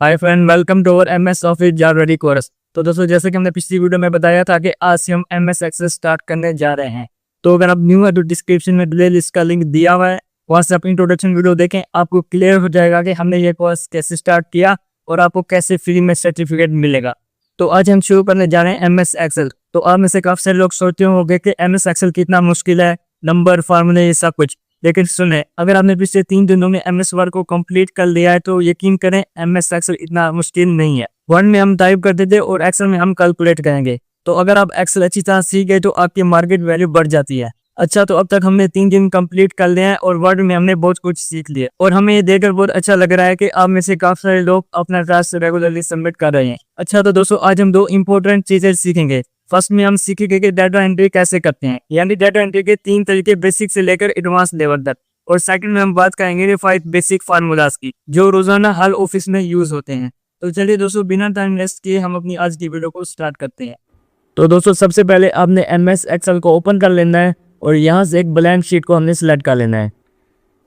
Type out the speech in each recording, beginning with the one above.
Hi friend, welcome to our MS Office jar ready course. तो दोस्तों, जैसे कि हमने पिछली वीडियो में बताया था कि आज से हम एमएस एक्सेल स्टार्ट करने जा रहे हैं। तो अगर आप न्यू है तो डिस्क्रिप्शन में प्ले लिस्ट का लिंक दिया हुआ है, वहां से आप इंट्रोडक्शन वीडियो देखें, आपको क्लियर हो जाएगा कि हमने ये कोर्स कैसे स्टार्ट किया और आपको कैसे फ्री में सर्टिफिकेट मिलेगा। तो आज हम शुरू करने जा रहे हैं एमएस एक्सेल। तो आप में से काफी सारे लोग सोचते होंगे कि एमएस एक्सेल कितना मुश्किल है, नंबर, फार्मूले, ये सब कुछ। लेकिन सुने, अगर आपने पिछले 3 दिनों में एमएस वर्ड को कंप्लीट कर लिया है तो यकीन करें एमएस एक्सेल इतना मुश्किल नहीं है। वर्ड में हम टाइप करते थे और एक्सेल में हम कैलकुलेट करेंगे। तो अगर आप एक्सेल अच्छी तरह सीख गए तो आपकी मार्केट वैल्यू बढ़ जाती है। अच्छा, तो अब तक हमने 3 दिन कंप्लीट कर लिया है और वर्ड में हमने बहुत कुछ सीख लिया और हमें ये देखकर बहुत अच्छा लग रहा है कि आप में से काफी सारे लोग अपना टास्क रेगुलरली सबमिट कर रहे हैं। अच्छा, तो दोस्तों आज हम 2 इंपॉर्टेंट चीजें सीखेंगे। फर्स्ट में हम सीखेंगे कि डाटा एंट्री कैसे करते हैं, यानी डाटा एंट्री के 3 तरीके, बेसिक से लेकर एडवांस लेवल तक। और सेकंड में हम बात करेंगे 5 बेसिक फार्मूलाज की जो रोजाना हर ऑफिस में यूज होते हैं। तो चलिए दोस्तों, बिना टाइम वेस्ट किए हम अपनी आज की वीडियो को स्टार्ट करते हैं। तो दोस्तों, सबसे पहले आपने एमएस एक्सेल को ओपन कर लेना है और यहाँ से एक ब्लैंक शीट को हमने सिलेक्ट कर लेना है।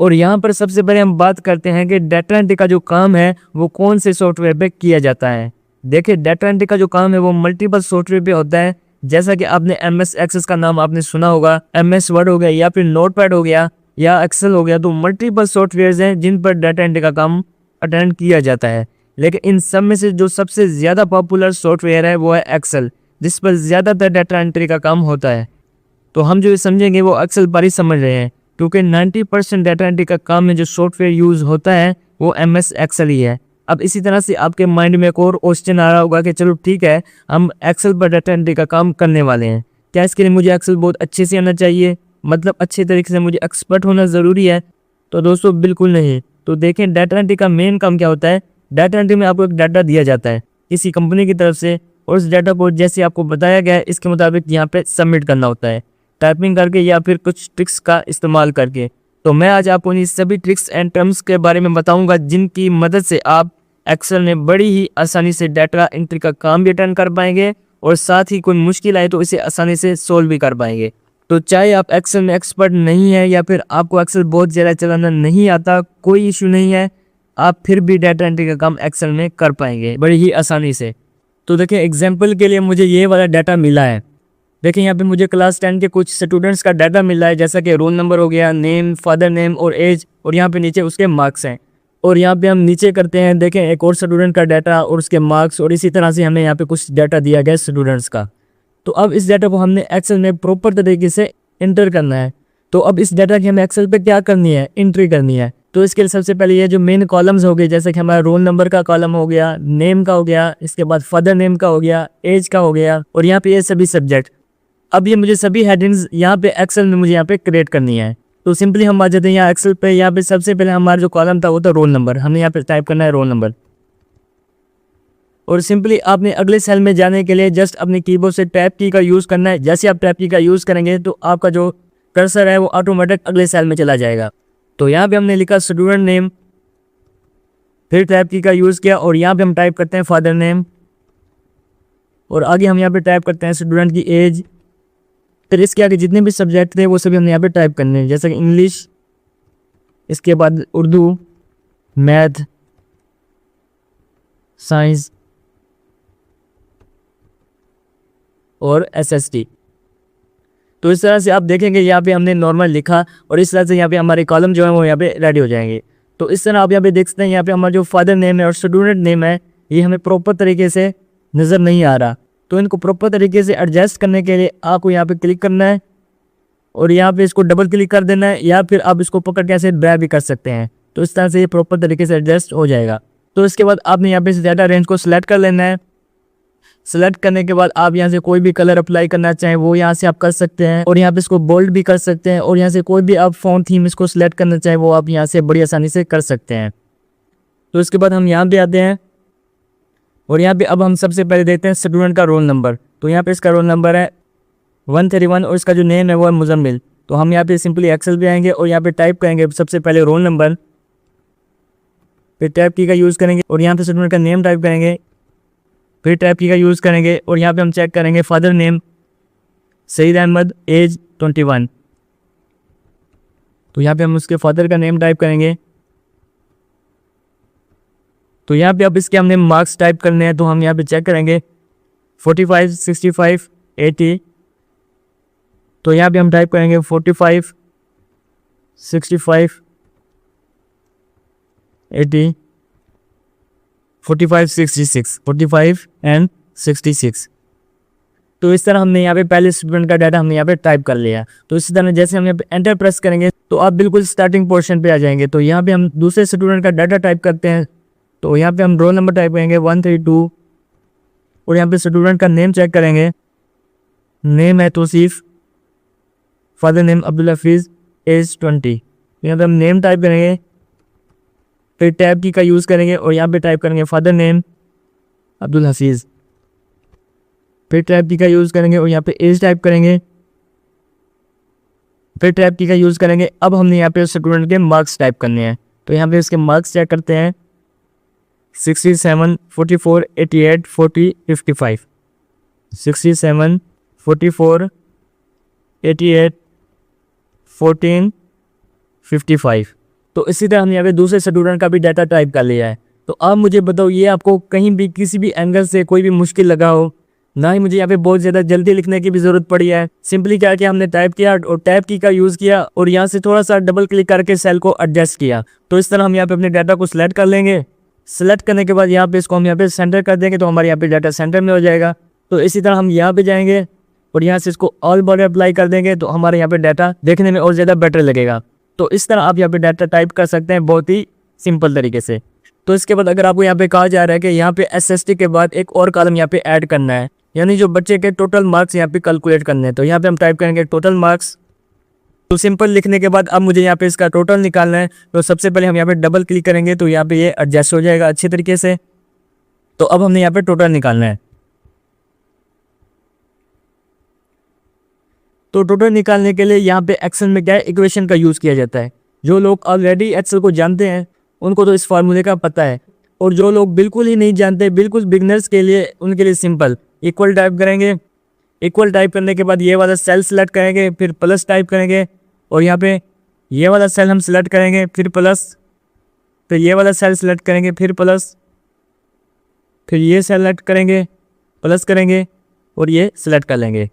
और यहाँ पर सबसे पहले हम बात करते हैं कि डाटा एंट्री का जो काम है वो कौन से सॉफ्टवेयर पे किया जाता है। देखिए, डाटा एंट्री का जो काम है वो मल्टीपल सॉफ्टवेयर पे होता है। जैसा कि आपने एमएस एक्सेल का नाम आपने सुना होगा, एमएस वर्ड हो गया या फिर नोटपैड हो गया या एक्सेल हो गया, तो मल्टीपल सॉफ्टवेयर हैं जिन पर डाटा एंट्री का काम अटेंड किया जाता है। लेकिन इन सब में से जो सबसे ज़्यादा पॉपुलर सॉफ्टवेयर है वो है एक्सेल, जिस पर ज़्यादातर डाटा एंट्री का काम होता है। तो हम जो समझेंगे वो एक्सेल पर ही समझ रहे हैं, क्योंकि 90% डाटा एंट्री का काम में जो सॉफ्टवेयर यूज होता है वो एमएस एक्सेल ही है। अब इसी तरह से आपके माइंड में एक और क्वेश्चन आ रहा होगा कि चलो ठीक है, हम एक्सेल पर डाटा एंट्री का काम करने वाले हैं, क्या इसके लिए मुझे एक्सेल बहुत अच्छे से आना चाहिए, मतलब अच्छे तरीके से मुझे एक्सपर्ट होना ज़रूरी है? तो दोस्तों बिल्कुल नहीं। तो देखें, डाटा एंट्री का मेन काम क्या होता है। डाटा एंट्री में आपको एक डाटा दिया जाता है किसी कंपनी की तरफ से, और उस डाटा को जैसे आपको बताया गया है इसके मुताबिक यहाँ पे सबमिट करना होता है, टाइपिंग करके या फिर कुछ ट्रिक्स का इस्तेमाल करके। तो मैं आज आपको इन सभी ट्रिक्स एंड टर्म्स के बारे में बताऊंगा जिनकी मदद से आप एक्सेल में बड़ी ही आसानी से डाटा एंट्री का काम भी अटेंड कर पाएंगे और साथ ही कोई मुश्किल आए तो इसे आसानी से सोल्व भी कर पाएंगे। तो चाहे आप एक्सेल में एक्सपर्ट नहीं है या फिर आपको एक्सेल बहुत ज़्यादा चलाना नहीं आता, कोई इशू नहीं है, आप फिर भी डाटा एंट्री का काम एक्सेल में कर पाएंगे बड़ी ही आसानी से। तो देखिए, एग्जाम्पल के लिए मुझे ये वाला डाटा मिला है। देखिए, यहाँ पे मुझे क्लास 10 के कुछ स्टूडेंट्स का डाटा मिला है, जैसा कि रोल नंबर हो गया, नेम, फादर नेम और एज, और यहाँ पे नीचे उसके मार्क्स हैं। और यहाँ पे हम नीचे करते हैं, देखें, एक और स्टूडेंट का डाटा और उसके मार्क्स, और इसी तरह से हमें यहाँ पे कुछ डाटा दिया गया स्टूडेंट्स का। तो अब इस डाटा को हमने एक्सेल में प्रॉपर तरीके से एंटर करना है। तो अब इस डाटा की हमें एक्सेल पे क्या करनी है, एंट्री करनी है। तो इसके लिए सबसे पहले ये जो मेन कॉलम्स हो गए, जैसे कि हमारा रोल नंबर का कॉलम हो गया, नेम का हो गया, इसके बाद फादर नेम का हो गया, एज का हो गया, और यहाँ पे ये सभी सब्जेक्ट। अब ये मुझे सभी हेडिंग्स यहाँ पे एक्सेल में मुझे यहाँ पे क्रिएट करनी है। तो सिंपली हम आ जाते हैं यहाँ एक्सेल पे। यहाँ पे सबसे पहले हमारा जो कॉलम था वो था रोल नंबर, हमने यहाँ पे टाइप करना है रोल नंबर। और सिंपली आपने अगले सेल में जाने के लिए जस्ट अपने कीबोर्ड से टैब की का यूज़ करना है। जैसे आप टैब की का यूज़ करेंगे तो आपका जो कर्सर है वो ऑटोमेटिक अगले सेल में चला जाएगा। तो यहाँ पे हमने लिखा स्टूडेंट नेम, फिर टैब की का यूज़ किया और यहाँ पे हम टाइप करते हैं फादर नेम, और आगे हम यहाँ पे टाइप करते हैं स्टूडेंट की एज। फिर इसके आगे जितने भी सब्जेक्ट थे वो सभी हमने यहाँ पे टाइप करने हैं, जैसे कि इंग्लिश, इसके बाद उर्दू, मैथ, साइंस और एसएसटी। तो इस तरह से आप देखेंगे यहाँ पे हमने नॉर्मल लिखा और इस तरह से यहाँ पे हमारे कॉलम जो है वो यहाँ पे रेडी हो जाएंगे। तो इस तरह आप यहाँ पे देख सकते हैं, यहाँ पे हमारा जो फादर नेम है और स्टूडेंट नेम है ये हमें प्रॉपर तरीके से नज़र नहीं आ रहा। तो इनको प्रॉपर तरीके से एडजस्ट करने के लिए आपको यहाँ पे क्लिक करना है और यहाँ पे इसको डबल क्लिक कर देना है, या फिर आप इसको पकड़ के ऐसे ड्रैग भी कर सकते हैं। तो इस तरह से ये प्रॉपर तरीके से एडजस्ट हो जाएगा। तो इसके बाद आपने यहाँ पे इस डाटा रेंज को सिलेक्ट कर लेना है। सेलेक्ट करने के बाद आप यहाँ से कोई भी कलर अप्लाई करना चाहें वो यहाँ से आप कर सकते हैं, और यहाँ पे इसको बोल्ड भी कर सकते हैं, और यहाँ से कोई भी आप फॉन्ट थीम इसको सिलेक्ट करना चाहें वो आप यहाँ से बड़ी आसानी से कर सकते हैं। तो इसके बाद हम यहाँ पे आते हैं और यहाँ पे अब हम सबसे पहले देखते हैं स्टूडेंट का रोल नंबर। तो यहाँ पे इसका रोल नंबर है 131 और इसका जो नेम है वो है मुजम्मिल। तो हम यहाँ पे सिंपली एक्सेल पे आएंगे और यहाँ पे टाइप करेंगे सबसे पहले रोल नंबर, फिर टैब की का यूज़ करेंगे और यहाँ पे स्टूडेंट का नेम टाइप करेंगे, फिर टैब की का यूज़ करेंगे और यहाँ पे हम चेक करेंगे father name Saeed Ahmed, age 21। तो यहाँ पे हम उसके फादर का नेम टाइप करेंगे तो यहाँ पे अब इसके हमने मार्क्स टाइप करने हैं, तो हम यहाँ पे चेक करेंगे 45, 65, 80। तो यहाँ पे हम टाइप करेंगे 45, 65, 80, 45, 66, 45 एंड 66। तो इस तरह हमने यहाँ पे पहले स्टूडेंट का डाटा हमने यहाँ पे टाइप कर लिया। तो इसी तरह जैसे हम यहाँ पे एंटर प्रेस करेंगे तो आप बिल्कुल स्टार्टिंग पोर्शन पे आ जाएंगे। तो यहाँ पे हम दूसरे स्टूडेंट का डाटा टाइप करते हैं। तो यहाँ पे हम रोल नंबर टाइप करेंगे 132 और यहाँ पे स्टूडेंट का नेम चेक करेंगे। नेम है Tauseef, father name Abdul Hafeez, age 20। यहाँ पे हम नेम टाइप करेंगे, फिर टैब की का यूज़ करेंगे और यहाँ पे टाइप करेंगे फादर नेम अब्दुल हफीज़, फिर टैब की का यूज़ करेंगे और यहाँ पे एज टाइप करेंगे, फिर टैब की का यूज़ करेंगे। अब हमने यहाँ पे स्टूडेंट के मार्क्स टाइप करने हैं। तो यहाँ पे इसके मार्क्स चेक करते हैं 67, 44, 88, 40, 55, 67, 44, 88, 14, 55। तो इसी तरह हमने यहाँ पे दूसरे स्टूडेंट का भी डाटा टाइप कर लिया है। तो अब मुझे बताओ, ये आपको कहीं भी किसी भी एंगल से कोई भी मुश्किल लगा हो, ना ही मुझे यहाँ पे बहुत ज़्यादा जल्दी लिखने की भी ज़रूरत पड़ी है। सिंपली क्या किया, हमने टाइप किया और टैब की का यूज़ किया और यहाँ से थोड़ा सा डबल क्लिक करके सेल को एडजस्ट किया। तो इस तरह हम यहाँ पे अपने डाटा को सिलेक्ट कर लेंगे। सेलेक्ट करने के बाद यहाँ पे इसको हम यहाँ पे सेंटर कर देंगे तो हमारे यहाँ पे डाटा सेंटर में हो जाएगा। तो इसी तरह हम यहाँ पे जाएंगे और यहाँ से इसको ऑल बॉर्डर अप्लाई कर देंगे तो हमारे यहाँ पे डाटा देखने में और ज़्यादा बेटर लगेगा। तो इस तरह आप यहाँ पे डाटा टाइप कर सकते हैं बहुत ही सिंपल तरीके से। तो इसके बाद अगर आपको यहाँ पे कहा जा रहा है कि यहाँ पे SST के बाद एक और कॉलम यहाँ पे ऐड करना है, यानी जो बच्चे के टोटल मार्क्स यहाँ पे कैलकुलेट करने हैं, तो यहाँ पे हम टाइप करेंगे टोटल मार्क्स। तो सिंपल लिखने के बाद अब मुझे यहाँ पे इसका टोटल निकालना है। तो सबसे पहले हम यहाँ पे डबल क्लिक करेंगे तो यहाँ पे ये एडजस्ट हो जाएगा अच्छे तरीके से। तो अब हमने यहाँ पे टोटल निकालना है। तो टोटल निकालने के लिए यहाँ पे एक्सेल में क्या है, इक्वेशन का यूज़ किया जाता है। जो लोग ऑलरेडी एक्सेल को जानते हैं उनको तो इस फार्मूले का पता है, और जो लोग बिल्कुल ही नहीं जानते, बिल्कुल बिगनर्स के लिए, उनके लिए सिंपल इक्वल टाइप करेंगे। इक्वल टाइप करने के बाद ये वाला सेल सेलेक्ट करेंगे, फिर प्लस टाइप करेंगे और यहाँ पे ये वाला सेल हम सेलेक्ट करेंगे, फिर प्लस, फिर ये वाला सेल सेलेक्ट करेंगे, फिर प्लस, फिर ये सेलेक्ट करेंगे, प्लस करेंगे और ये सेलेक्ट कर लेंगे।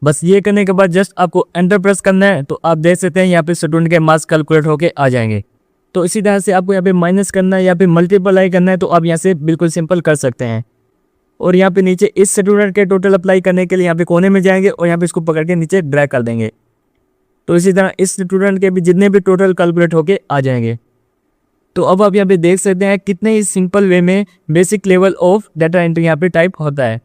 बस ये करने के बाद जस्ट आपको एंटर प्रेस करना है। तो आप देख सकते हैं यहाँ पे स्टूडेंट के मार्क्स कैलकुलेट होके आ जाएंगे। तो इसी तरह से आपको यहाँ पे माइनस करना है या फिर मल्टीप्लाई करना है तो आप यहाँ से बिल्कुल सिंपल कर सकते हैं। और यहाँ पे नीचे इस स्टूडेंट के टोटल अप्लाई करने के लिए यहाँ पे कोने में जाएंगे और यहाँ पे इसको पकड़ के नीचे ड्रैग कर देंगे। तो इसी तरह इस स्टूडेंट के भी जितने भी टोटल कैलकुलेट होके आ जाएंगे। तो अब आप यहाँ पे देख सकते हैं कितने ही सिंपल वे में basic level of data entry यहाँ पे टाइप होता है।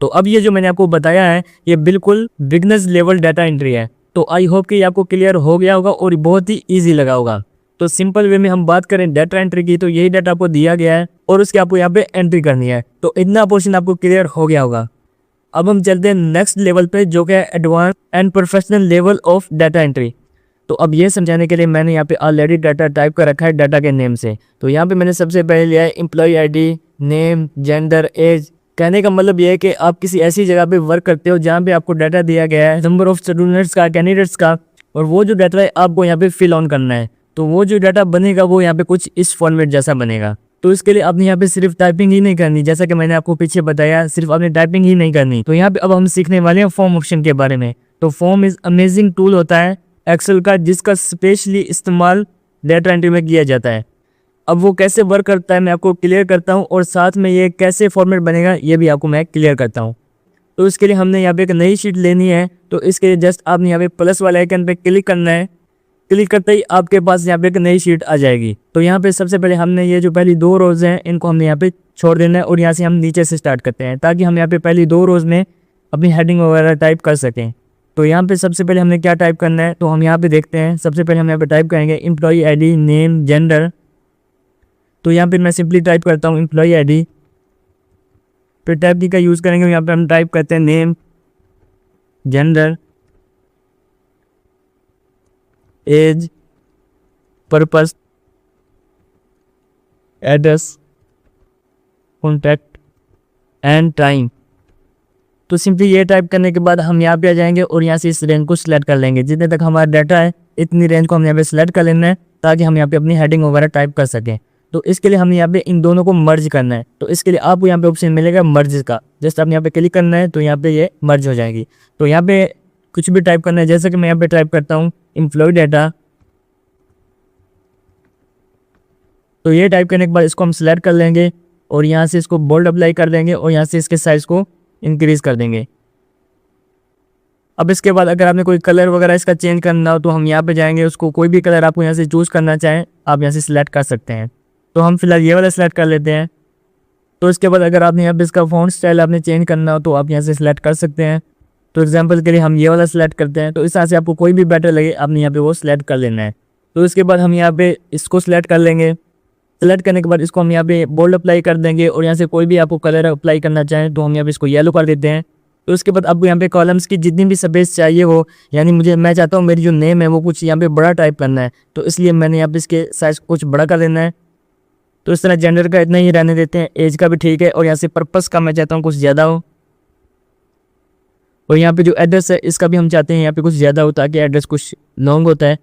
तो अब ये जो मैंने आपको बताया है ये बिल्कुल बिगनर्स लेवल डाटा एंट्री है। तो आई होप कि ये आपको क्लियर हो गया होगा और बहुत ही ईजी लगा होगा। तो सिंपल वे में हम बात करें डाटा एंट्री की, तो यही डाटा आपको दिया गया है और उसके आपको यहाँ पे एंट्री करनी है। तो इतना पोर्शन आपको क्लियर हो गया होगा। अब हम चलते हैं नेक्स्ट लेवल पे जो कि है advance and professional level of data entry. तो अब ये समझाने के लिए मैंने यहाँ पे ऑलरेडी डाटा टाइप कर रखा है डाटा के नेम से। तो यहाँ पे मैंने सबसे पहले लिया है employ ID, name, gender, age. कहने का मतलब ये है कि आप किसी ऐसी जगह पे वर्क करते हो जहाँ पे आपको डाटा दिया गया है नंबर ऑफ स्टूडेंट्स का, कैंडिडेट्स का, और वो जो डाटा है आपको यहाँ पे फिल ऑन करना है। तो वो जो डाटा बनेगा वो यहाँ पे कुछ इस फॉर्मेट जैसा बनेगा। तो इसके लिए आपने यहाँ पे सिर्फ टाइपिंग ही नहीं करनी, जैसा कि मैंने आपको पीछे बताया, सिर्फ आपने टाइपिंग ही नहीं करनी। तो यहाँ पे अब हम सीखने वाले हैं फॉर्म ऑप्शन के बारे में। तो फॉर्म इज अमेजिंग टूल होता है एक्सेल का जिसका स्पेशली इस्तेमाल डाटा एंट्री में किया जाता है। अब वो कैसे वर्क करता है मैं आपको क्लियर करता हूँ और साथ में ये कैसे फॉर्मेट बनेगा ये भी आपको मैं क्लियर करता हूँ। तो इसके लिए हमने यहाँ पे एक नई शीट लेनी है। तो इसके लिए जस्ट आपने यहाँ पे प्लस वाले आइकन पे क्लिक करना है। क्लिक करते ही आपके पास यहाँ पे एक नई शीट आ जाएगी। तो यहाँ पे सबसे पहले हमने ये जो पहली 2 रोज़ हैं इनको हमने यहाँ पे छोड़ देना है और यहाँ से हम नीचे से स्टार्ट करते हैं ताकि हम यहाँ पे पहली 2 रोज़ में अपनी हेडिंग वगैरह टाइप कर सकें। तो यहाँ पे सबसे पहले हमने क्या टाइप करना है, तो हम यहाँ पे देखते हैं। सबसे पहले हम यहाँ पे टाइप करेंगे एम्प्लॉय ID, नेम, जेंडर। तो यहाँ पे मैं सिंपली टाइप करता हूँ एम्प्लॉय ID, फिर टैब की का यूज़ करेंगे। यहाँ पे हम टाइप करते हैं name, gender, age, purpose, address, contact and time. तो सिंपली ये टाइप करने के बाद हम यहाँ पे आ जाएंगे और यहाँ से इस रेंज को सिलेक्ट कर लेंगे। जितने तक हमारा डाटा है इतनी रेंज को हम यहाँ पे सिलेक्ट कर लेना है ताकि हम यहाँ पे अपनी हेडिंग वगैरह टाइप कर सकें। तो इसके लिए हमें यहाँ पे इन दोनों को मर्ज करना है। तो इसके लिए आपको यहाँ पे ऑप्शन मिलेगा मर्ज का, जैसे आपने यहाँ पे क्लिक करना है तो यहाँ पे ये मर्ज हो जाएगी। तो यहाँ पे कुछ भी टाइप करना है, जैसे कि मैं यहाँ पे टाइप करता हूँ एम्प्लॉय डाटा। तो ये टाइप करने के बाद इसको हम सिलेक्ट कर लेंगे और यहाँ से इसको बोल्ड अप्लाई कर देंगे और यहाँ से इसके साइज को इंक्रीज कर देंगे। अब इसके बाद अगर आपने कोई कलर वगैरह इसका चेंज करना हो तो हम यहाँ पे जाएंगे, उसको कोई भी कलर आपको यहाँ से चूज़ करना चाहें आप यहाँ से सिलेक्ट कर सकते हैं। तो हम फिलहाल ये वाला सिलेक्ट कर लेते हैं। तो इसके बाद अगर आपने यहाँ पे इसका फ़ॉन्ट स्टाइल आपने चेंज करना हो तो आप यहाँ से सिलेक्ट कर सकते हैं। तो एग्जाम्पल के लिए हम ये वाला सिलेक्ट करते हैं। तो इस तरह से आपको कोई भी बेटर लगे आपने यहाँ पे वो सिलेक्ट कर लेना है। तो इसके बाद हम यहाँ पे इसको सिलेक्ट कर लेंगे। सिलेक्ट करने के बाद इसको हम यहाँ पे बोल्ड अप्लाई कर देंगे और यहाँ से कोई भी आपको कलर अप्लाई करना चाहें तो हम यहाँ पे इसको येलो कर देते हैं। तो उसके बाद आपको यहाँ पे कॉलम्स की जितनी भी स्पेस चाहिए हो, यानी मैं चाहता हूँ मेरी जो नेम है वो कुछ यहाँ पे बड़ा टाइप करना है, तो इसलिए मैंने यहाँ पे इसके साइज कुछ बड़ा कर देना है। तो इस तरह जेंडर का इतना ही रहने देते हैं, एज का भी ठीक है, और यहाँ से पर्पस का मैं चाहता हूँ कुछ ज़्यादा हो। और यहाँ पे जो एड्रेस है इसका भी हम चाहते हैं यहाँ पे कुछ ज़्यादा हो ताकि एड्रेस कुछ लॉन्ग होता है।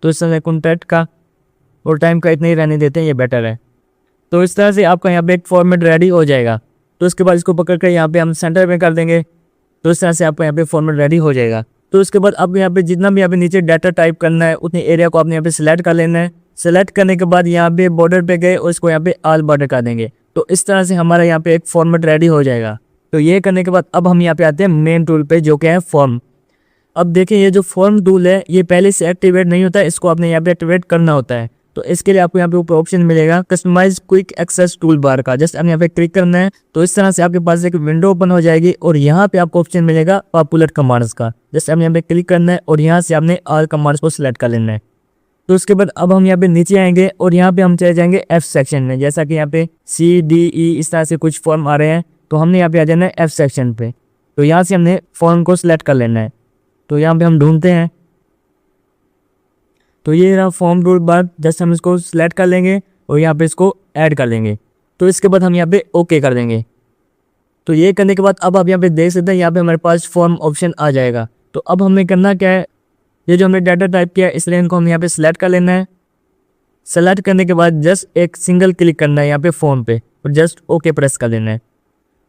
तो इस तरह कॉन्टैक्ट का और टाइम का इतना ही रहने देते हैं, ये बेटर है। तो इस तरह से आपका यहाँ पे एक फॉर्मेट रेडी हो जाएगा। तो उसके बाद इसको पकड़ कर यहाँ पे हम सेंटर में कर देंगे। तो इस तरह से आपका यहाँ पे फॉर्मेट रेडी हो जाएगा। तो उसके बाद आपको यहाँ पे जितना भी यहाँ पे नीचे डाटा टाइप करना है उतने एरिया को आपने यहाँ पे सिलेक्ट कर लेना है। सेलेक्ट करने के बाद यहाँ पे बॉर्डर पे गए और इसको यहाँ पे ऑल बॉर्डर कर देंगे। तो इस तरह से हमारा यहाँ पे एक फॉर्मेट रेडी हो जाएगा। तो ये करने के बाद अब हम यहाँ पे आते हैं मेन टूल पे, जो क्या है फॉर्म। अब देखिए ये जो फॉर्म टूल है ये पहले से एक्टिवेट नहीं होता है, इसको आपने यहाँ पे एक्टिवेट करना होता है। तो इसके लिए आपको यहाँ पे ऊपर ऑप्शन मिलेगा customise quick access tool bar का, जस्ट आपने यहाँ पे क्लिक करना है। तो इस तरह से आपके पास एक विंडो ओपन हो जाएगी और यहाँ पे आपको ऑप्शन मिलेगा पॉपुलर कमांड्स का, जस्ट आपने यहाँ पे क्लिक करना है और यहाँ से आपने ऑल कमांड्स को सिलेक्ट कर लेना है। तो उसके बाद अब हम यहाँ पे नीचे आएंगे और यहाँ पे हम चले जाएंगे एफ सेक्शन में, जैसा कि यहाँ पे सी डी ई इस तरह से कुछ फॉर्म आ रहे हैं। तो हमने यहाँ पे आ जाना है एफ सेक्शन पे। तो यहाँ से हमने फॉर्म को सिलेक्ट कर लेना है। तो यहाँ पे हम ढूंढते हैं, तो ये रहा फॉर्म टूल बार, जस्ट हम इसको सिलेक्ट कर लेंगे और यहाँ पे इसको ऐड कर लेंगे। तो इसके बाद हम यहाँ पे ओके कर देंगे। तो ये करने के बाद अब आप यहाँ पे देख सकते हैं यहाँ पे हमारे पास फॉर्म ऑप्शन आ जाएगा। तो अब हमें करना क्या है, ये जो हमने डाटा टाइप किया है इसलिए इनको हम यहाँ पे सिलेक्ट कर लेना है। सेलेक्ट करने के बाद जस्ट एक सिंगल क्लिक करना है यहाँ पे फॉर्म पे और जस्ट ओके प्रेस कर देना है।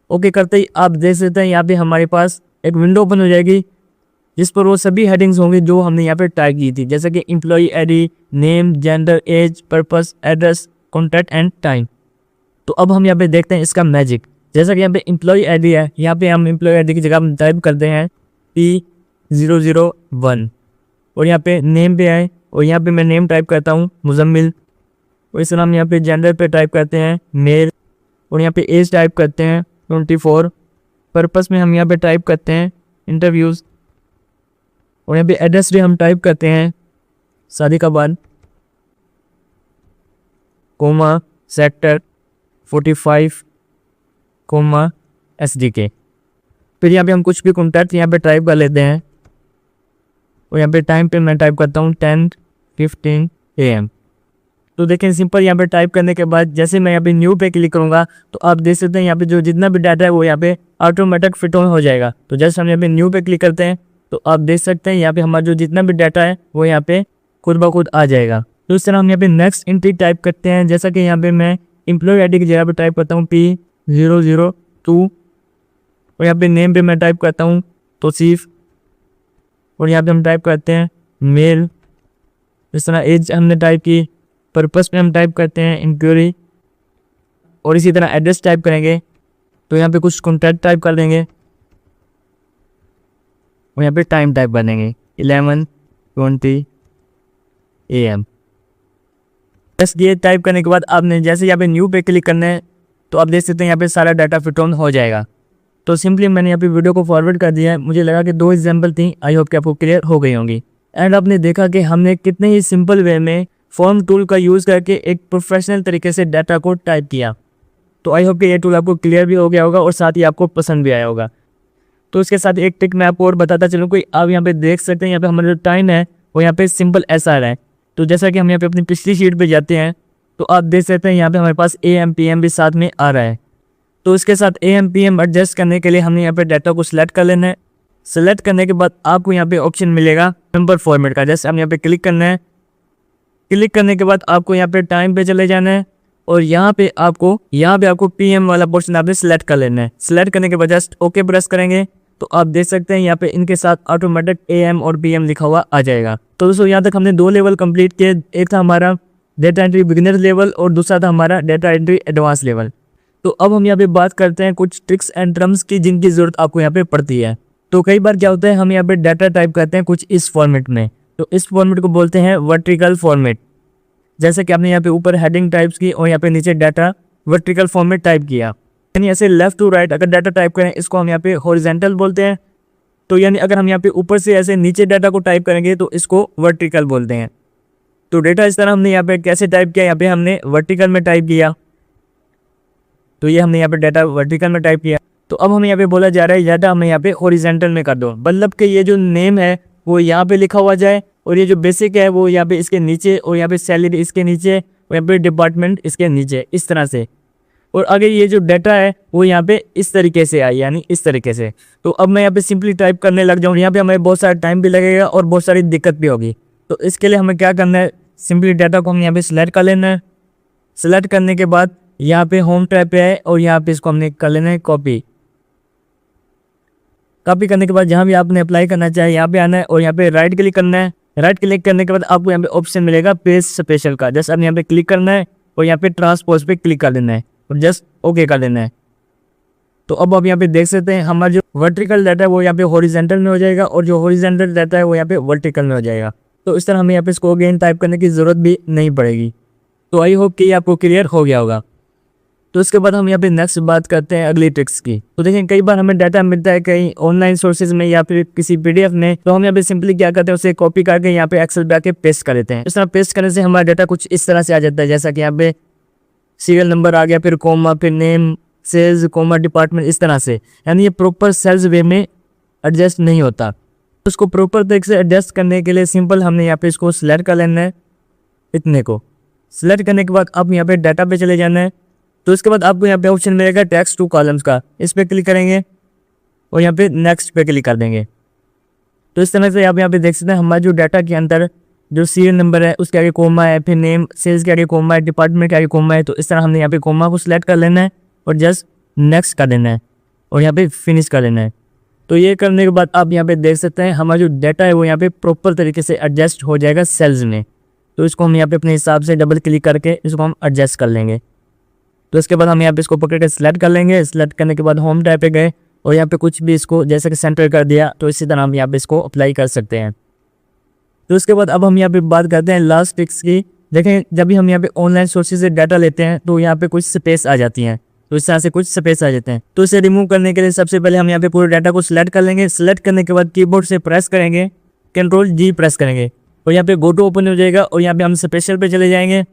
ओके करते ही आप देख सकते हैं यहाँ पे हमारे पास एक विंडो ओपन हो जाएगी जिस पर वो सभी हेडिंग्स होंगी जो हमने यहाँ पे टाइप की थी, जैसे कि employee ID, name, gender, age, purpose, address, contact and time. तो अब हम यहाँ पे देखते हैं इसका मैजिक। जैसा कि यहाँ पे एम्प्लॉई आईडी है, यहाँ पे हम एम्प्लॉई आईडी की जगह हम टाइप करते हैं P001 और यहाँ पे नेम पे आए और यहाँ पे मैं नेम टाइप करता हूँ मुजम्मिल। और इस तरह हम यहाँ पे जेंडर पे टाइप करते हैं मेल और यहाँ पे एज टाइप करते हैं 24। पर्पस में हम यहाँ पे टाइप करते हैं इंटरव्यूज़ और यहाँ पे एड्रेस भी हम टाइप करते हैं Sadiqabad, comma sector 45, comma SDK। फिर यहाँ पे हम कुछ भी कॉन्टैक्ट यहाँ पे टाइप कर लेते हैं और यहाँ पे टाइम पे मैं टाइप करता हूँ 10:15 AM। तो देखें सिंपल यहाँ पे टाइप करने के बाद जैसे मैं यहाँ पे न्यू पे क्लिक करूँगा तो आप देख सकते हैं यहाँ पे जो जितना भी डाटा है वो यहाँ पे ऑटोमेटिक फिट ऑन हो जाएगा। तो जैसे हम यहाँ पे न्यू पे क्लिक करते हैं तो आप देख सकते हैं यहाँ पे हमारा जो जितना भी डाटा है वो यहाँ पे खुद ब खुद आ जाएगा। तो इस तरह हम यहाँ पे नेक्स्ट एंट्री टाइप करते हैं, जैसा कि यहाँ पे मैं एम्प्लॉय आईडी की जगह पे टाइप करता हूँ P002 और यहाँ पे नेम पे मैं टाइप करता हूँ तौसीफ और यहाँ पे हम टाइप करते हैं मेल। इस तरह एज हमने टाइप की, पर्पस पे हम टाइप करते हैं इंक्वायरी और इसी तरह एड्रेस टाइप करेंगे। तो यहाँ पे कुछ कॉन्टैक्ट टाइप कर देंगे और यहाँ पे टाइम टाइप कर देंगे 11:20 AM। बस ये टाइप करने के बाद आपने जैसे यहाँ पे न्यू पे क्लिक करना है तो आप देख सकते हैं यहाँ पे सारा डाटा फिट ऑन हो जाएगा। तो सिंपली मैंने यहाँ पे वीडियो को फॉरवर्ड कर दिया है। मुझे लगा कि 2 एग्जाम्पल थी, आई होप कि आपको क्लियर हो गई होंगी। एंड आपने देखा कि हमने कितने ही सिंपल वे में फॉर्म टूल का यूज़ करके एक प्रोफेशनल तरीके से डाटा को टाइप किया। तो आई होप कि ये टूल आपको क्लियर भी हो गया होगा और साथ ही आपको पसंद भी आया होगा। तो इसके साथ एक ट्रिक मैं आपको और बताता चलूँ, कोई आप यहाँ पे देख सकते हैं यहाँ पे हमारा जो टाइम है वो यहाँ पे सिंपल ऐसा है। तो जैसा कि हम यहाँ पे अपनी पिछली शीट पे जाते हैं तो आप देख सकते हैं यहाँ पे हमारे पास AM PM भी साथ में आ रहा है। तो इसके साथ AM PM एडजस्ट करने के लिए हमने यहाँ पे डाटा को सिलेक्ट कर लेना है। सिलेक्ट करने के बाद आपको यहाँ पे ऑप्शन मिलेगा नंबर फॉर्मेट का, जैसे हम यहाँ पे क्लिक करना है क्लिक करने के बाद आपको यहाँ पे टाइम पे चले जाना है और यहाँ पे आपको PM वाला पोर्शन आपने सेलेक्ट कर लेना है। सेलेक्ट करने के बाद जस्ट ओके प्रेस करेंगे तो आप देख सकते हैं यहाँ पे इनके साथ ऑटोमेटिक AM और PM लिखा हुआ आ जाएगा। तो दोस्तों यहाँ तक हमने 2 लेवल कंप्लीट किए, एक था हमारा डेटा एंट्री बिगिनर लेवल और दूसरा था हमारा डेटा एंट्री एडवांस लेवल। तो अब हम यहाँ पे बात करते हैं कुछ ट्रिक्स एंड ट्रम्स की जिनकी जरूरत आपको यहाँ पे पड़ती है। तो कई बार क्या होता है, हम यहाँ पे डाटा टाइप करते हैं कुछ इस फॉर्मेट में, तो इस फॉर्मेट को बोलते हैं वर्टिकल फॉर्मेट। जैसे कि आपने यहाँ पे ऊपर हेडिंग टाइप्स की और यहाँ पे नीचे डाटा वर्टिकल फॉर्मेट टाइप किया, यानी ऐसे लेफ्ट टू राइट अगर डाटा टाइप करें इसको हम यहाँ पे हॉरिजॉन्टल बोलते हैं। तो यानी अगर हम यहाँ पे ऊपर से ऐसे नीचे डाटा को टाइप करेंगे तो इसको वर्टिकल बोलते हैं। तो डेटा इस तरह हमने यहाँ पे कैसे टाइप किया, यहाँ पे हमने वर्टिकल में टाइप किया, तो ये हमने यहाँ पे डाटा वर्टिकल में टाइप किया। तो अब हमें यहाँ पे बोला जा रहा है डाटा हमें यहाँ पे हॉरिजॉन्टल में कर दो, मतलब कि ये जो नेम है वो यहाँ पे लिखा हुआ जाए और ये जो बेसिक है वो यहाँ पे इसके नीचे और यहाँ पे सैलरी इसके नीचे और यहाँ पे डिपार्टमेंट इसके नीचे, इस तरह से। और आगे ये जो डाटा है वो यहाँ पे इस तरीके से आए, यानी इस तरीके से। तो अब मैं यहाँ पे सिंपली टाइप करने लग जाऊँ, यहाँ पे हमें बहुत सारा टाइम भी लगेगा और बहुत सारी दिक्कत भी होगी। तो इसके लिए हमें क्या करना है, सिंपली डाटा को हम यहाँ पे सिलेक्ट कर लेना है। सिलेक्ट करने के बाद यहाँ पे होम टैब पे है और यहाँ पे इसको हमने कर लेना है कॉपी। कॉपी करने के बाद जहाँ भी आपने अप्लाई करना चाहे यहाँ पे आना है और यहाँ पे राइट क्लिक करना है। राइट क्लिक करने के बाद आपको यहाँ पे ऑप्शन मिलेगा पेज स्पेशल का, जस्ट आपने यहाँ पे क्लिक करना है और यहाँ पे ट्रांसपोज पे क्लिक कर देना है और जस्ट ओके कर देना है। तो अब आप यहाँ पे देख सकते हैं हमारा जो वर्टिकल डाटा है वो यहाँ पे हॉरिजॉन्टल में हो जाएगा और जो हॉरिजॉन्टल डाटा है वो यहाँ पे वर्टिकल में हो जाएगा। तो इस तरह हमें यहाँ पे इसको अगेन टाइप करने की ज़रूरत भी नहीं पड़ेगी। तो आई होप कि ये आपको क्लियर हो गया होगा। तो इसके बाद हम यहाँ पे नेक्स्ट बात करते हैं अगली ट्रिक्स की। तो देखिए कई बार हमें डाटा मिलता है कहीं ऑनलाइन सोर्सेज में या फिर किसी PDF में, तो हम यहाँ पे सिंपली क्या करते हैं उसे कॉपी करके यहाँ पे एक्सेल पे आके पेस्ट कर देते हैं। इस तरह पेस्ट करने से हमारा डाटा कुछ इस तरह से आ जाता है, जैसा कि यहाँ पे सीरियल नंबर आ गया, फिर कोमा, फिर नेम, सेल्स, कोमा, डिपार्टमेंट, इस तरह से। यानी ये प्रॉपर सेल्स वे में एडजस्ट नहीं होता। तो उसको प्रॉपर तरीके से एडजस्ट करने के लिए सिंपल हमने यहाँ पे इसको सिलेक्ट कर लेना है, इतने को। सिलेक्ट करने के बाद आप यहाँ पे डाटा पे चले जाना है। तो इसके बाद आपको यहाँ पे ऑप्शन मिलेगा टेक्स्ट टू कॉलम्स का, इस पर क्लिक करेंगे और यहाँ पे नेक्स्ट पे क्लिक कर देंगे। तो इस तरह से आप यहाँ पे देख सकते हैं हमारे जो डाटा के अंदर जो सीरियल नंबर है उसके आगे कोमा है, फिर नेम, सेल्स के आगे कोमा है, डिपार्टमेंट के आगे कोमा है। तो इस तरह हमने यहाँ पे कोमा को सिलेक्ट कर लेना है और जस्ट नेक्स्ट कर देना है और यहाँ पे फिनिश कर लेना है। तो ये करने के बाद आप यहाँ पे देख सकते हैं हमारा जो डाटा है वो यहाँ पे प्रॉपर तरीके से एडजस्ट हो जाएगा सेल्स में। तो इसको हम यहाँ पे अपने हिसाब से डबल क्लिक करके इसको हम एडजस्ट कर लेंगे। तो इसके बाद हम यहाँ पे इसको पकड़ के सिलेक्ट कर लेंगे। सिलेक्ट करने के बाद होम टैब पे गए और यहाँ पे कुछ भी इसको जैसे कि सेंटर कर दिया, तो इसी तरह हम यहाँ पे इसको अप्लाई कर सकते हैं। तो उसके बाद अब हम यहाँ पे बात करते हैं लास्ट ट्रिक्स की। देखें जब भी हम यहाँ पे ऑनलाइन सोर्सेज से डाटा लेते हैं तो यहाँ पे कुछ स्पेस आ जाती हैं, तो इस तरह से कुछ स्पेस आ जाते हैं। तो इसे रिमूव करने के लिए सबसे पहले हम यहाँ पे पूरे डाटा को सिलेक्ट कर लेंगे। सिलेक्ट करने के बाद कीबोर्ड से प्रेस करेंगे, Ctrl+G प्रेस करेंगे और यहाँ पे गो टू ओपन हो जाएगा और यहाँ पे हम स्पेशल पे चले जाएंगे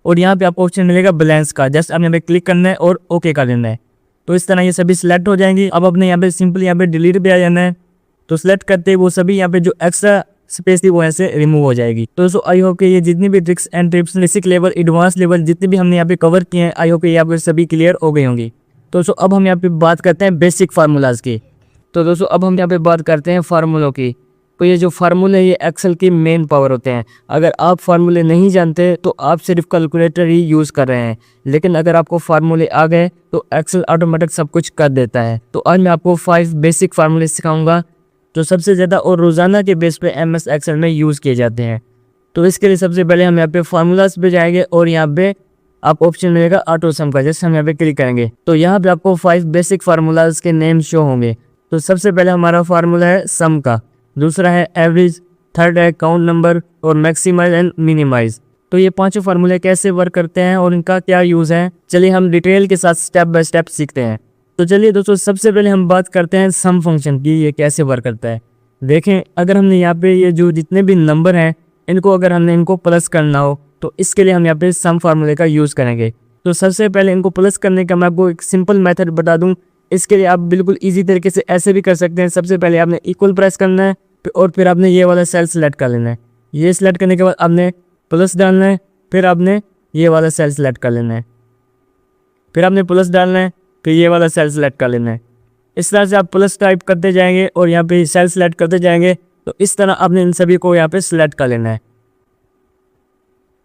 और यहाँ पे आपको ऑप्शन मिलेगा बैलेंस का, जस्ट आप यहाँ पे क्लिक करना है और ओके कर देना है। तो इस तरह ये सभी सिलेक्ट हो जाएंगी। अब अपने यहाँ पे सिंपली यहाँ पे डिलीट पे आ जाना है। तो सिलेक्ट करते ही वो सभी यहाँ पे जो एक्स्ट्रा स्पेस थी वो ऐसे रिमूव हो जाएगी। तो दोस्तों आई होप कि ये जितनी भी tricks and tips basic level, advance level जितने भी हमने यहाँ पे कवर किए हैं, आई होप कि ये आपको सभी क्लियर हो गई होंगी। तो दोस्तों अब हम यहाँ पे बात करते हैं बेसिक फार्मूलाज की। तो दोस्तों अब हम यहाँ पे बात करते हैं फार्मूलों की। तो ये जो फार्मूले ये एक्सेल की मेन पावर होते हैं। अगर आप फार्मूले नहीं जानते तो आप सिर्फ कैलकुलेटर ही यूज़ कर रहे हैं, लेकिन अगर आपको फार्मूले आ गए तो एक्सेल ऑटोमेटिक सब कुछ कर देता है। तो आज मैं आपको 5 बेसिक फार्मूले सिखाऊंगा जो सबसे ज़्यादा और रोज़ाना के बेस पे MS एक्सेल में यूज़ किए जाते हैं। तो इसके लिए सबसे पहले हम यहाँ पे फार्मूलाज पे जाएंगे और यहाँ पे आप ऑप्शन मिलेगा ऑटो सम का, जैसे हम यहाँ पे क्लिक करेंगे तो यहाँ पे आपको 5 बेसिक फार्मूलाज के नेम शो होंगे। तो सबसे पहले हमारा फार्मूला है सम का, दूसरा है एवरेज, थर्ड है काउंट नंबर और मैक्सिमाइज एंड मिनिमाइज। तो ये पांचों फार्मूले कैसे वर्क करते हैं और इनका क्या यूज़ है, चलिए हम डिटेल के साथ स्टेप बाय स्टेप सीखते हैं। तो चलिए दोस्तों सबसे पहले हम बात करते हैं सम फंक्शन की, ये कैसे वर्क करता है। देखें अगर हमने यहाँ पे ये जो जितने भी नंबर हैं इनको अगर हमने इनको प्लस करना हो तो इसके लिए हम यहाँ पे सम फार्मूले का यूज़ करेंगे। तो सबसे पहले इनको प्लस करने का मैं आपको एक सिंपल मेथड बता दूं। इसके लिए आप बिल्कुल इजी तरीके से ऐसे भी कर सकते हैं। सबसे पहले आपने इक्वल प्रेस करना है और फिर आपने ये वाला सेल सेलेक्ट कर लेना है। ये सिलेक्ट करने के बाद आपने प्लस डालना है, फिर आपने ये वाला सेल सेलेक्ट कर लेना है, फिर आपने प्लस डालना है, फिर ये वाला सेल सेलेक्ट कर लेना है। इस तरह से आप प्लस टाइप करते जाएंगे और यहाँ पे सेल सेलेक्ट करते जाएंगे। तो इस तरह आपने इन सभी को यहाँ पे सिलेक्ट कर लेना है।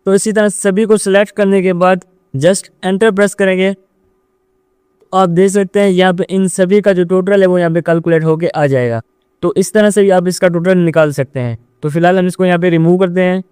तो इसी तरह सभी को सिलेक्ट करने के बाद जस्ट एंटर प्रेस करेंगे। आप देख सकते हैं यहाँ पे इन सभी का जो टोटल है वो यहाँ पे कैलकुलेट होके आ जाएगा। तो इस तरह से भी आप इसका टोटल निकाल सकते हैं। तो फिलहाल हम इसको यहाँ पे रिमूव करते हैं।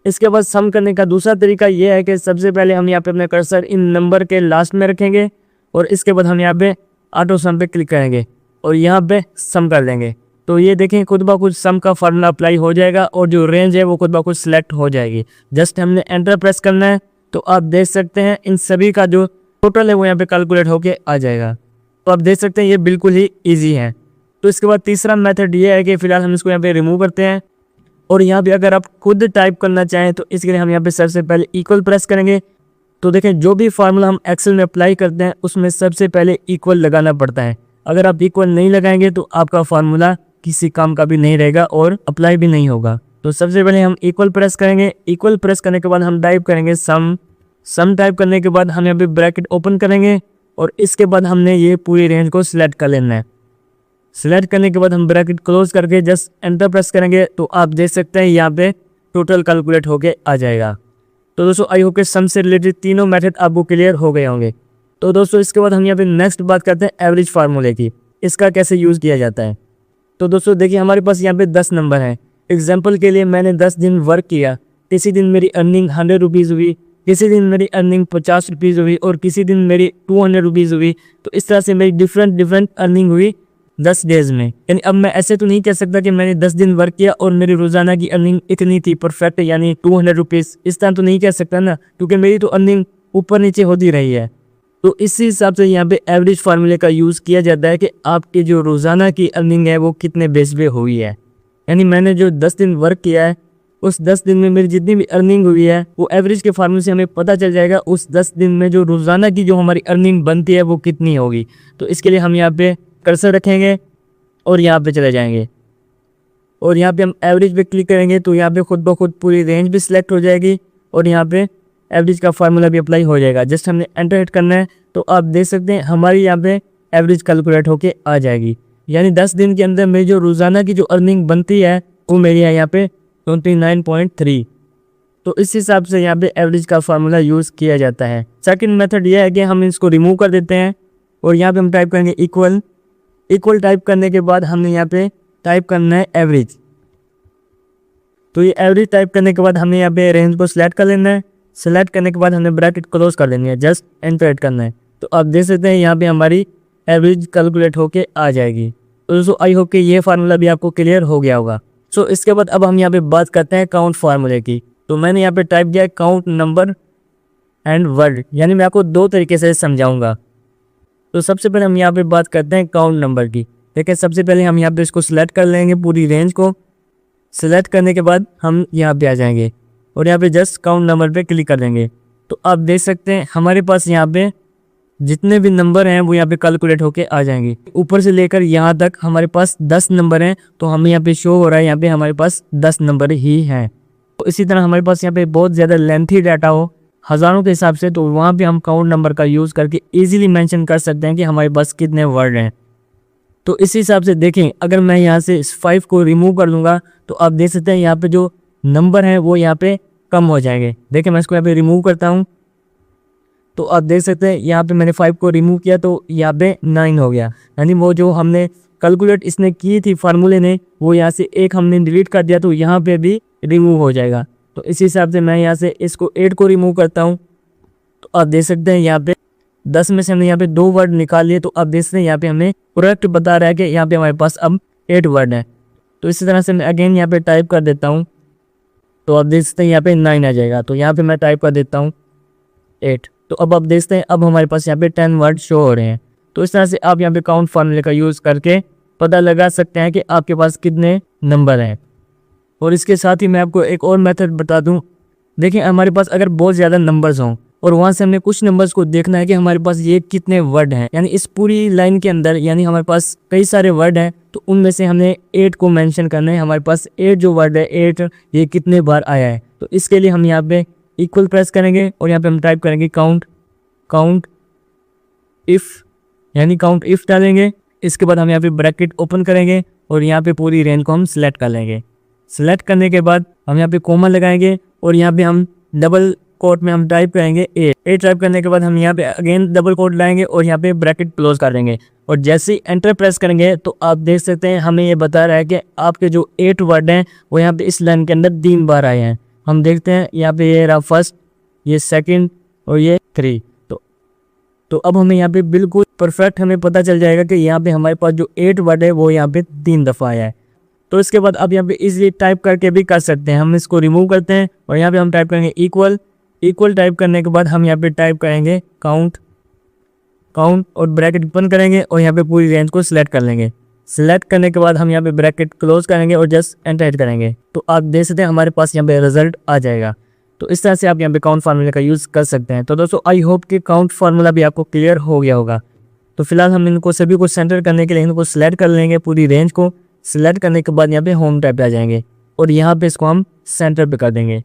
इसके बाद सम करने का दूसरा तरीका ये है कि सबसे पहले हम यहाँ पे अपने कर्सर इन नंबर के लास्ट में रखेंगे और इसके बाद हम यहाँ पे ऑटो सम पे क्लिक करेंगे और यहाँ पे सम कर देंगे। तो ये देखें खुद ब खुद सम का फार्मूला अप्लाई हो जाएगा और जो रेंज है वो खुद ब खुद सिलेक्ट हो जाएगी। जस्ट हमने एंटर प्रेस करना है। तो आप देख सकते हैं इन सभी का जो टोटल है वो यहाँ पे कैलकुलेट होके आ जाएगा। तो आप देख सकते हैं ये बिल्कुल ही ईजी है। तो इसके बाद तीसरा मेथड ये है कि फिलहाल हम इसको यहाँ पे रिमूव करते हैं और यहाँ पे अगर आप खुद टाइप करना चाहें तो इसके लिए हम यहाँ पे सबसे पहले इक्वल प्रेस करेंगे। तो देखें जो भी फार्मूला हम एक्सेल में अप्लाई करते हैं उसमें सबसे पहले इक्वल लगाना पड़ता है। अगर आप इक्वल नहीं लगाएंगे तो आपका फार्मूला किसी काम का भी नहीं रहेगा और अप्लाई भी नहीं होगा। तो सबसे पहले हम इक्वल प्रेस करेंगे। इक्वल प्रेस करने के बाद हम टाइप करेंगे सम टाइप करने के बाद हम यहाँ पे ब्रैकेट ओपन करेंगे और इसके बाद हमने ये पूरी रेंज को सिलेक्ट कर लेना है। सिलेक्ट करने के बाद हम ब्रैकेट क्लोज करके जस्ट एंटर प्रेस करेंगे। तो आप देख सकते हैं यहाँ पे टोटल कैलकुलेट होके आ जाएगा। तो दोस्तों आई होप के सम से रिलेटेड तीनों मेथड आपको क्लियर हो गए होंगे। तो दोस्तों इसके बाद हम यहाँ पे नेक्स्ट बात करते हैं एवरेज फार्मूले की, इसका कैसे यूज़ किया जाता है। तो दोस्तों देखिए हमारे पास यहाँ पे 10 नंबर हैं। एग्जाम्पल के लिए मैंने 10 दिन वर्क किया, किसी दिन मेरी अर्निंग 100 रुपीज़ हुई, किसी दिन मेरी अर्निंग 50 रुपीज़ हुई और किसी दिन मेरी 200 रुपीज़ हुई। तो इस तरह से मेरी डिफरेंट अर्निंग हुई 10 डेज़ में। यानी अब मैं ऐसे तो नहीं कह सकता कि मैंने 10 दिन वर्क किया और मेरी रोज़ाना की अर्निंग इतनी थी परफेक्ट यानी 200 रुपीज़, इस तरह तो नहीं कह सकता ना, क्योंकि मेरी तो अर्निंग ऊपर नीचे होती रही है। तो इसी हिसाब से यहाँ पे एवरेज फार्मूले का यूज़ किया जाता है कि आपकी जो रोज़ाना की अर्निंग है वो कितने बेस पे हुई है। यानी मैंने जो 10 दिन वर्क किया है उस 10 दिन में मेरी जितनी भी अर्निंग हुई है वो एवरेज के फार्मूले से हमें पता चल जाएगा उस 10 दिन में जो रोज़ाना की जो हमारी अर्निंग बनती है वो कितनी होगी। तो इसके लिए हम यहाँ पे कर्सर रखेंगे और यहाँ पे चले जाएंगे और यहाँ पे हम एवरेज पे क्लिक करेंगे। तो यहाँ पे खुद ब खुद पूरी रेंज भी सिलेक्ट हो जाएगी और यहाँ पे एवरेज का फार्मूला भी अप्लाई हो जाएगा। जस्ट हमने एंटर हिट करना है। तो आप देख सकते हैं हमारी यहाँ पे एवरेज कैलकुलेट होके आ जाएगी। यानी 10 दिन के अंदर मेरी जो रोज़ाना की जो अर्निंग बनती है वो मेरी है यहाँ पे 29.3। तो इस हिसाब से यहाँ पे एवरेज का फार्मूला यूज़ किया जाता है। सेकंड मेथड ये है कि हम इसको रिमूव कर देते हैं और यहाँ पे हम टाइप करेंगे इक्वल टाइप करने के बाद हमने यहाँ पे टाइप करना है एवरेज। तो ये एवरेज टाइप करने के बाद हमने यहाँ पे रेंज को सिलेक्ट कर लेना है। सिलेक्ट करने के बाद हमने ब्रैकेट क्लोज कर देनी है, जस्ट एंटर हिट करना है। तो आप देख सकते हैं यहाँ पे हमारी एवरेज कैलकुलेट होके आ जाएगी। तो दोस्तों आई होप कि ये फार्मूला भी आपको क्लियर हो गया होगा। सो इसके बाद अब हम यहाँ पे बात करते हैं काउंट फार्मूले की। तो मैंने यहाँ पे टाइप किया है काउंट नंबर एंड वर्ड, यानी मैं आपको दो तरीके से समझाऊंगा। तो सबसे पहले हम यहाँ पे बात करते हैं काउंट नंबर की। देखिए सबसे पहले हम यहाँ पे इसको सिलेक्ट कर लेंगे, पूरी रेंज को सिलेक्ट करने के बाद हम यहाँ पे आ जाएंगे और यहाँ पे जस्ट काउंट नंबर पे क्लिक कर देंगे। तो आप देख सकते हैं हमारे पास यहाँ पे जितने भी नंबर हैं वो यहाँ पे कैलकुलेट होके आ जाएंगे। ऊपर से लेकर यहाँ तक हमारे पास 10 नंबर हैं। तो हमें यहाँ पे शो हो रहा है यहाँ पे हमारे पास 10 नंबर ही हैं। तो इसी तरह हमारे पास यहाँ पे बहुत ज़्यादा लेंथी डाटा हो हज़ारों के हिसाब से, तो वहाँ पे हम काउंट नंबर का यूज़ करके ईजिली मेंशन कर सकते हैं कि हमारे पास कितने वर्ड हैं। तो इसी हिसाब से देखें अगर मैं यहाँ से इस 5 को रिमूव कर लूँगा तो आप देख सकते हैं यहाँ पे जो नंबर हैं वो यहाँ पे कम हो जाएंगे। देखिए मैं इसको यहाँ पे रिमूव करता हूँ तो आप देख सकते हैं यहाँ पे मैंने 5 को रिमूव किया तो यहाँ पे 9 हो गया। यानी वो जो हमने कैलकुलेट इसने की थी फार्मूले ने वो यहाँ से एक हमने डिलीट कर दिया तो यहाँ पे भी रिमूव हो जाएगा। तो इसी हिसाब से मैं यहाँ से इसको 8 को रिमूव करता हूँ। तो आप देख सकते हैं यहाँ पे 10 में से हमने यहाँ पे 2 वर्ड निकाल लिए। तो आप देख सकते हैं यहाँ पे हमें करेक्ट बता रहा है कि यहाँ पे हमारे पास अब 8 वर्ड हैं। तो इसी तरह से मैं अगेन यहाँ पे टाइप कर देता हूँ तो आप देख सकते हैं यहाँ पे 9 आ जाएगा। तो यहाँ पे मैं टाइप कर देता हूँ 8। तो अब आप देखते हैं अब हमारे पास यहाँ पे 10 वर्ड शो हो रहे हैं। तो इस तरह से आप यहाँ पे काउंट फार्मूले का यूज़ करके पता लगा सकते हैं कि आपके पास कितने नंबर हैं। और इसके साथ ही मैं आपको एक और मेथड बता दूं। देखिए हमारे पास अगर बहुत ज़्यादा नंबर्स हों और वहाँ से हमने कुछ नंबर्स को देखना है कि हमारे पास ये कितने वर्ड हैं, यानी इस पूरी लाइन के अंदर यानी हमारे पास कई सारे वर्ड हैं, तो उनमें से हमने 8 को मेंशन करना है। हमारे पास 8 जो वर्ड है 8 ये कितने बार आया है। तो इसके लिए हम यहाँ पे इक्वल प्रेस करेंगे और यहाँ पे हम टाइप करेंगे काउंट इफ़, यानी काउंट इफ़ डालेंगे। इसके बाद हम यहाँ पे ब्रैकेट ओपन करेंगे और यहाँ पे पूरी रेंज को हम सिलेक्ट कर लेंगे। सिलेक्ट करने के बाद हम यहाँ पे कॉमा लगाएंगे और यहाँ पे हम डबल कोट में हम टाइप करेंगे ए टाइप करने के बाद हम यहाँ पे अगेन डबल कोट लाएंगे और यहाँ पे ब्रैकेट क्लोज कर देंगे। और जैसे ही एंटर प्रेस करेंगे तो आप देख सकते हैं हमें ये बता रहा है कि आपके जो 8 वर्ड हैं वो यहाँ पे इस लाइन के अंदर 3 बार आए हैं। हम देखते हैं यहाँ पे ये रहा फर्स्ट, ये सेकंड और ये 3। तो अब हमें यहाँ पे बिल्कुल परफेक्ट हमें पता चल जाएगा कि यहाँ पे हमारे पास जो 8 वर्ड है वो यहाँ पे 3 दफ़ा आया है। तो इसके बाद अब यहाँ पे इजीली टाइप करके भी कर सकते हैं। हम इसको रिमूव करते हैं और यहाँ पे हम टाइप करेंगे इक्वल टाइप करने के बाद हम यहाँ पे टाइप करेंगे काउंट और ब्रैकेट ओपन करेंगे और यहाँ पे पूरी रेंज को सिलेक्ट कर लेंगे। सिलेक्ट करने के बाद हम यहाँ पे ब्रैकेट क्लोज करेंगे और जस्ट एंटर हिट करेंगे। तो आप देख सकते हैं हमारे पास यहाँ पे रिजल्ट आ जाएगा। तो इस तरह से आप यहाँ पे काउंट फार्मूला का यूज़ कर सकते हैं। तो दोस्तों आई होप कि काउंट फार्मूला भी आपको क्लियर हो गया होगा। तो फिलहाल हम इनको सभी को सेंटर करने के लिए इनको सिलेक्ट कर लेंगे। पूरी रेंज को सिलेक्ट करने के बाद यहाँ पे होम टैब पे आ जाएंगे और यहाँ पे इसको हम सेंटर पे कर देंगे।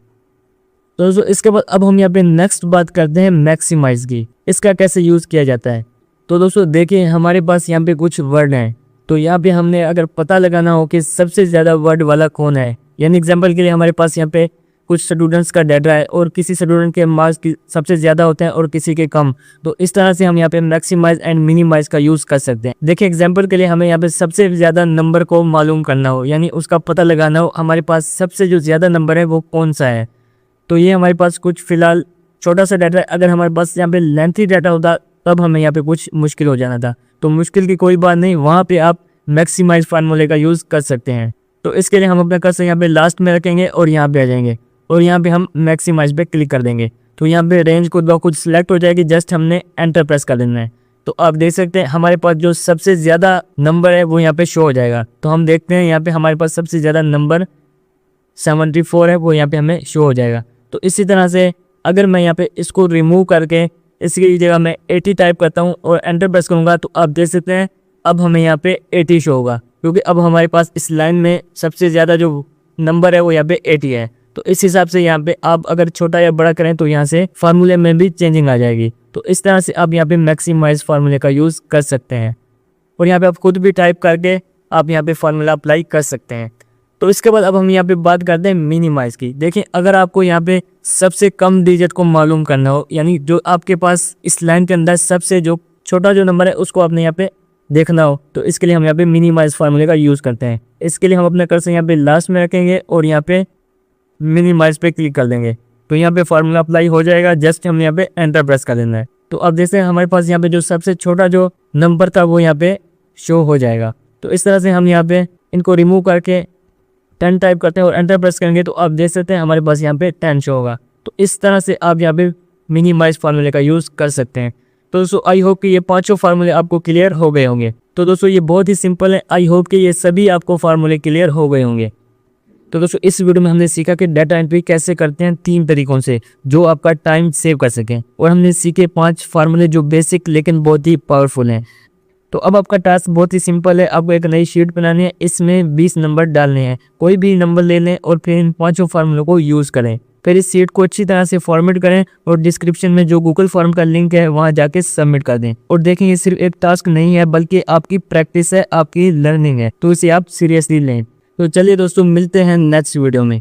तो दोस्तों इसके बाद अब हम यहाँ पे नेक्स्ट बात करते हैं मैक्सिमाइज की। इसका कैसे यूज़ किया जाता है। तो दोस्तों देखिए हमारे पास यहाँ पे कुछ वर्ड हैं। तो यहाँ पे हमने अगर पता लगाना हो कि सबसे ज़्यादा वर्ड वाला कौन है, यानी एग्जाम्पल के लिए हमारे पास यहाँ पे कुछ स्टूडेंट्स का डाटा है और किसी स्टूडेंट के मार्क्स की सबसे ज़्यादा होते हैं और किसी के कम। तो इस तरह से हम यहाँ पे मैक्सिमाइज एंड मिनिमाइज का यूज़ कर सकते हैं। देखिए एग्जाम्पल के लिए हमें यहाँ पे सबसे ज़्यादा नंबर को मालूम करना हो, यानी उसका पता लगाना हो हमारे पास सबसे जो ज़्यादा नंबर है वो कौन सा है। तो ये हमारे पास कुछ फ़िलहाल छोटा सा डाटा है। अगर हमारे पास यहाँ पे लेंथी डाटा होता तब हमें यहाँ पे कुछ मुश्किल हो जाना था। तो मुश्किल की कोई बात नहीं, वहाँ पे आप मैक्सिमाइज फार्मूले का यूज़ कर सकते हैं। तो इसके लिए हम अपना कर्सर यहाँ पे लास्ट में रखेंगे और यहाँ पे आ जाएंगे और यहाँ पे हम मैक्सिमाइज पे क्लिक कर देंगे। तो यहाँ पे रेंज को दो कुछ सिलेक्ट हो जाएगी, जस्ट हमने एंटर प्रेस कर देना है। तो आप देख सकते हैं हमारे पास जो सबसे ज़्यादा नंबर है वो यहाँ पे शो हो जाएगा। तो हम देखते हैं यहाँ पे हमारे पास सबसे ज़्यादा नंबर 74 है, वो यहाँ पे हमें शो हो जाएगा। तो इसी तरह से अगर मैं यहाँ पे इसको रिमूव करके इसकी जगह मैं 80 टाइप करता हूँ और एंटर प्रेस करूँगा तो आप देख सकते हैं अब हमें यहाँ पे 80 शो होगा, क्योंकि अब हमारे पास इस लाइन में सबसे ज़्यादा जो नंबर है वो यहाँ पे 80 है। तो इस हिसाब से यहाँ पे आप अगर छोटा या बड़ा करें तो यहाँ से फार्मूले में भी चेंजिंग आ जाएगी। तो इस तरह से आप यहाँ पे मैक्सिमाइज फार्मूले का यूज़ कर सकते हैं और यहाँ पे आप खुद भी टाइप करके आप यहाँ पे फार्मूला अप्लाई कर सकते हैं। तो इसके बाद अब हम यहाँ पे बात करते हैं मिनिमाइज की। देखिए अगर आपको यहाँ पे सबसे कम डिजिट को मालूम करना हो, यानी जो आपके पास इस लाइन के अंदर सबसे जो छोटा जो नंबर है उसको आपने यहाँ पे देखना हो, तो इसके लिए हम यहाँ पे मिनिमाइज फार्मूले का यूज़ करते हैं। इसके लिए हम अपने कर्सर यहाँ पे लास्ट में रखेंगे और यहाँ पे मिनिमाइज पे क्लिक कर देंगे। तो यहाँ पे फार्मूला अप्लाई हो जाएगा, जस्ट हमने यहाँ पे एंटर प्रेस कर देना है। तो अब देखते हैं हमारे पास यहाँ पे जो सबसे छोटा जो नंबर था वो यहाँ पे शो हो जाएगा। तो इस तरह से हम यहाँ पे इनको रिमूव करके 10 टाइप करते हैं और एंटर प्रेस करेंगे तो आप देख सकते हैं हमारे पास यहाँ पे 10 शो होगा। तो इस तरह से आप यहाँ पे मिनिमाइज फार्मूले का यूज़ कर सकते हैं। तो दोस्तों आई होप कि ये पांचों फार्मूले आपको क्लियर हो गए होंगे। तो दोस्तों ये बहुत ही सिंपल है, आई होप कि ये सभी आपको फार्मूले क्लियर हो गए होंगे। तो दोस्तों इस वीडियो में हमने सीखा कि डाटा एंट्री कैसे करते हैं 3 तरीकों से, जो आपका टाइम सेव कर सकें, और हमने सीखे 5 फार्मूले जो बेसिक लेकिन बहुत ही पावरफुल हैं। तो अब आपका टास्क बहुत ही सिंपल है, आपको एक नई शीट बनानी है, इसमें 20 नंबर डालने हैं। कोई भी नंबर ले लें और फिर इन 5 फार्मूलों को यूज़ करें। फिर इस शीट को अच्छी तरह से फॉर्मेट करें और डिस्क्रिप्शन में जो गूगल फॉर्म का लिंक है वहां जाके सबमिट कर दें। और देखें ये सिर्फ एक टास्क नहीं है बल्कि आपकी प्रैक्टिस है, आपकी लर्निंग है, तो इसे आप सीरियसली लें। तो चलिए दोस्तों मिलते हैं नेक्स्ट वीडियो में।